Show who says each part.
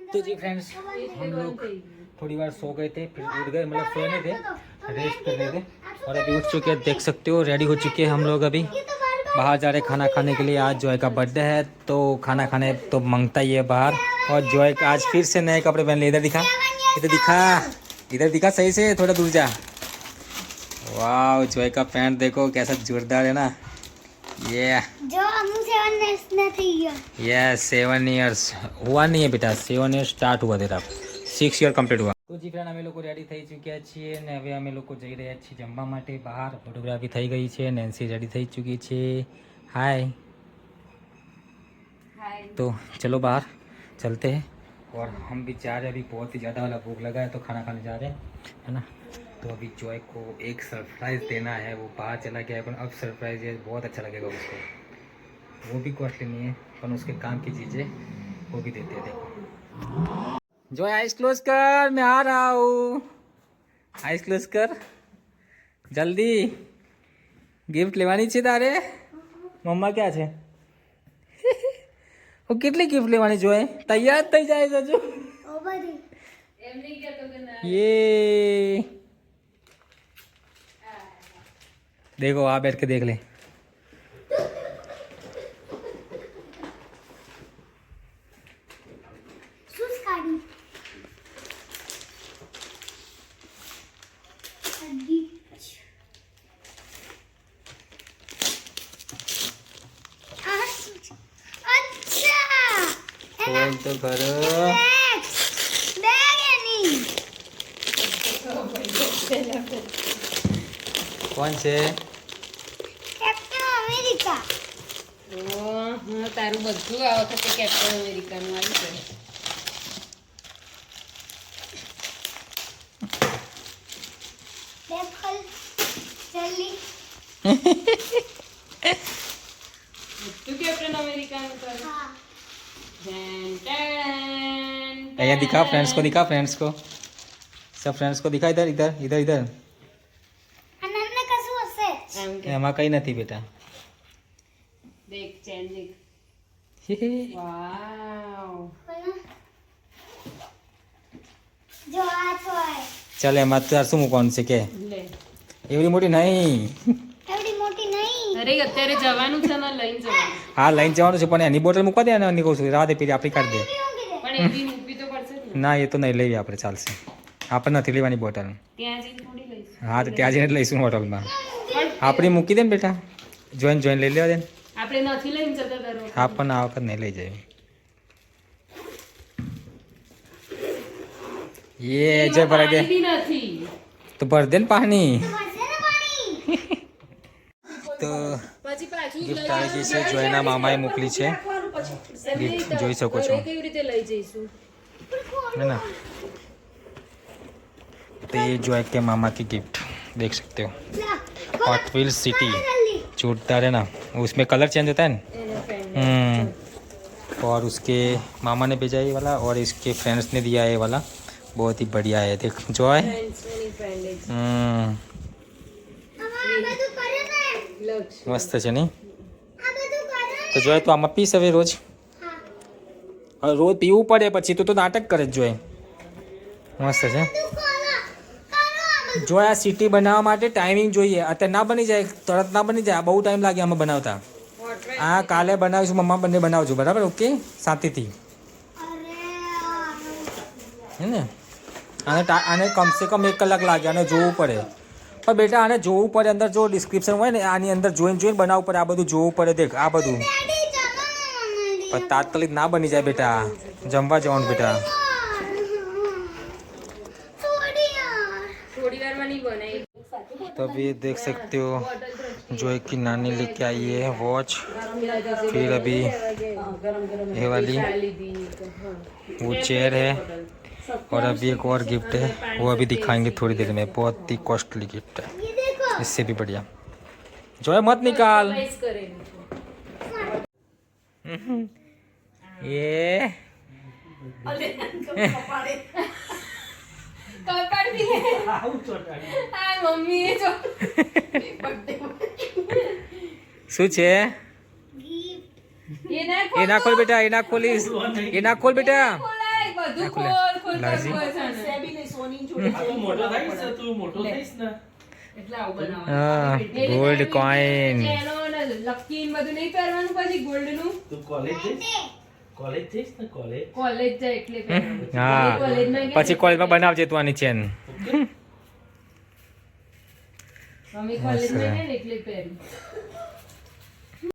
Speaker 1: तो जी फ्रेंड्स, हम लोग थोड़ी बार सो गए थे, फिर उठ गए, मतलब सोए नहीं थे, रेस्ट कर रहे थे और अभी उठ चुके हैं। देख सकते हो रेडी हो चुके हैं हम लोग। अभी बाहर जा रहे खाना खाने के लिए। आज जॉय का बर्थडे है तो खाना खाने तो मांगता ही है बाहर। और जॉय आज फिर से नए कपड़े पहन लिए। इधर दिखा, इधर दिखा, इधर दिखा सही से, थोड़ा दूर जा। वाह, जॉय का पैंट देखो कैसा जोरदार है ना। ये
Speaker 2: जो हमू 7 इयर्स में थी
Speaker 1: ये 7 इयर्स हुआ नहीं है बेटा, 7 ઈયર સ્ટાર્ટ हुआ तेरा, 6 ઈયર કમ્પ્લીટ हुआ। તો જી ફ્રેન્ડ, અમે લોકો રેડી થઈ ચૂક્યા છીએ ને હવે અમે લોકો જઈ રહ્યા છીએ જમવા માટે બહાર। ફોટોગ્રાફી થઈ ગઈ છે, નેન્સી રેડી થઈ ચૂકી છે। हाय तो चलो बाहर चलते हैं। और हम भी जा रहे हैं, अभी बहुत ही ज़्यादा वाला भूख लगा है तो खाना खाने जा रहे हैं, है ना। तो अभी जॉय को एक सरप्राइज़ देना है। वो बाहर चला गया है, अब सरप्राइज़ है, बहुत अच्छा लगेगा उसको। वो भी कॉस्टली नहीं है पर उसके काम की चीज़ें वो भी देते हैं। देखो जॉय, आइस क्लोज कर, मैं आ रहा हूँ। आइस क्लोज कर जल्दी। गिफ्ट लेवानी છે તારે? મમ્મા ક્યાં છે? वो કેટલી गिफ्ट લેવાની જોય? તૈયાર થઈ જાય છે જો। ये देखो, आ बैठ के देख ले। खोल तो करो। कौन से?
Speaker 2: Captain America.
Speaker 3: તારું બધું આ વખતે કેપ્ટન અમેરિકાનું આવ્યું છે।
Speaker 2: देखल जल्दी
Speaker 3: બધું કેપ્ટન અમેરિકાનું કર।
Speaker 2: हां
Speaker 1: ये दिखा फ्रेंड्स को, दिखा फ्रेंड्स को, सब फ्रेंड्स को दिखा। इधर इधर इधर इधर।
Speaker 2: अनन्या कसू हसे
Speaker 3: એમ કે
Speaker 1: એમાં કઈ નથી બેટા।
Speaker 3: દેખ ચેન દેખ। વાવ
Speaker 2: जो आज होय
Speaker 1: ચાલ એમાં તાર શું મૂકવાનું છે કે?
Speaker 3: લે
Speaker 1: એવડી મોટી નહીં।
Speaker 2: एवडी मोटी नहीं।
Speaker 3: અરે અત્યારે જવાનું છે ને, લઈને જવાનું।
Speaker 1: હા લઈને જવાનું છે પણ એની બોટલ મૂકવા દે ને, કહું છું રાહ દે, પેલી આપણી કાઢી દે।
Speaker 3: પણ એવી મૂકવી તો પડશે જ ને।
Speaker 1: ના એ તો નહીં લેવી આપણે, ચાલશે। આપણે નથી લેવાની બોટલ।
Speaker 3: ત્યાં જઈને થોડી લઈશું।
Speaker 1: હા તો ત્યાં જઈને લઈશું હોટલમાં।
Speaker 3: પણ
Speaker 1: આપણી મૂકી દે ને બેટા, જોઈને જોઈને લઈ લેવા દે ને।
Speaker 3: આપણે નથી લઈને જતા દર વખતે।
Speaker 1: હા પણ આ વખત નહીં લઈ જાય। ये जय भरा दे
Speaker 3: પાણી બી નથી।
Speaker 1: तो भर दे ना पानी।
Speaker 2: भरसे ना पानी।
Speaker 1: तो
Speaker 3: પછી પાછું
Speaker 1: गिफ्ट આવી ગઈ છે, જોઈના મામાએ મોકલી છે। गिफ्ट જોઈ શકો છો,
Speaker 3: કેવી રીતે લઈ જઈશું?
Speaker 1: है ना। तो ये जॉय के मामा की गिफ्ट देख सकते हो। हॉट व्हील्स सिटी जोरदार है ना, उसमें कलर चेंज होता है ना।
Speaker 3: એના ફ્રેન્ડ
Speaker 1: और उसके मामा ने भेजा ये वाला और इसके फ्रेंड्स ने दिया ये वाला। बहुत ही बढ़िया है, देख जॉय।
Speaker 3: ફ્રેન્ડ્સની ફ્રેન્ડ
Speaker 2: અમાર બધું કરે ને
Speaker 3: લક્ષ
Speaker 1: मस्त है नहीं?
Speaker 2: આ બધું કરે ને।
Speaker 1: तो जॉय तो आम पीस હવે रोज,
Speaker 2: हां
Speaker 1: और रोज पीવું પડે પછી તો નાટક કરે જॉय। મસ્ત છે
Speaker 2: तू कोला करो
Speaker 1: જોય। આ સિટી બનાવવા માટે ટાઈમિંગ જોઈએ, અત્યારે ના બની જાય, તરત ના બની જાય, બહુ ટાઈમ લાગે આમાં બનાવતા। આ કાલે બનાવીશું, મમ્મા બંને બનાવજો, બરાબર? ઓકે, શાંતિથી,
Speaker 2: अरे
Speaker 1: હે ને। આને કમસે કમ 1 કલાક લાગે, આને જોવું પડે। પણ બેટા આને જોવું પડે, અંદર જો ડિસ્ક્રિપ્શન હોય ને આની અંદર જોઈને જોઈને બનાવવું પડે, આ બધું જોવું પડે। દેખ આ બધું,
Speaker 2: डैडी चलो मम्मा
Speaker 1: પણ તાત્કાલિક ના બની જાય બેટા, જમવા જવાનું બેટા।
Speaker 2: थोड़ी यार
Speaker 3: થોડી વારમાં નહીં બને।
Speaker 1: तो अभी देख सकते हो जॉय की नानी लेके आई है वॉच, फिर अभी ये वाली वो चेयर है, और अभी एक और गिफ्ट है, वो अभी दिखाएंगे थोड़ी देर में। बहुत ही कॉस्टली गिफ्ट है,
Speaker 2: ये देखो
Speaker 1: इससे भी बढ़िया। जॉय मत निकाल।
Speaker 3: સરપ્રાઈઝ કરેલું છે।
Speaker 1: ये
Speaker 3: કપાળ બી હે। આ મમ્મીએ જો
Speaker 1: શું છે?
Speaker 2: गिफ्ट
Speaker 3: એ ના
Speaker 1: એ ના ખોલ બેટા, એ ના ખોલીશ, એ ના ખોલ બેટા।
Speaker 3: ખોલાય બધું ખોલ ખોલ
Speaker 1: લાજી.
Speaker 3: કરવું હોય છે ને.
Speaker 4: સેબી ને સોની જોડે
Speaker 5: આ તું મોટો થઈશ ને, તું મોટો
Speaker 4: લે.
Speaker 5: થઈશ ને.
Speaker 4: એટલે આવું
Speaker 1: હા
Speaker 4: બનાવવાનું
Speaker 1: ગોલ્ડ કોઈન
Speaker 3: ચેનો ને લકી ને બધું નહીં પહેરવાનું પછી ગોલ્ડ નું
Speaker 5: તું કોલેજ જઈશ? કોલેજ જઈશ ને કોલેજ?
Speaker 3: કોલેજ જાય એટલે પહેરવાનું.
Speaker 1: હા
Speaker 3: કોલેજમાં ગયા
Speaker 1: પછી કોલેજમાં બનાવજે તું આની ચેન
Speaker 5: ઓકે?
Speaker 3: અમે કોલેજમાં ગયા ને એટલે પહેરી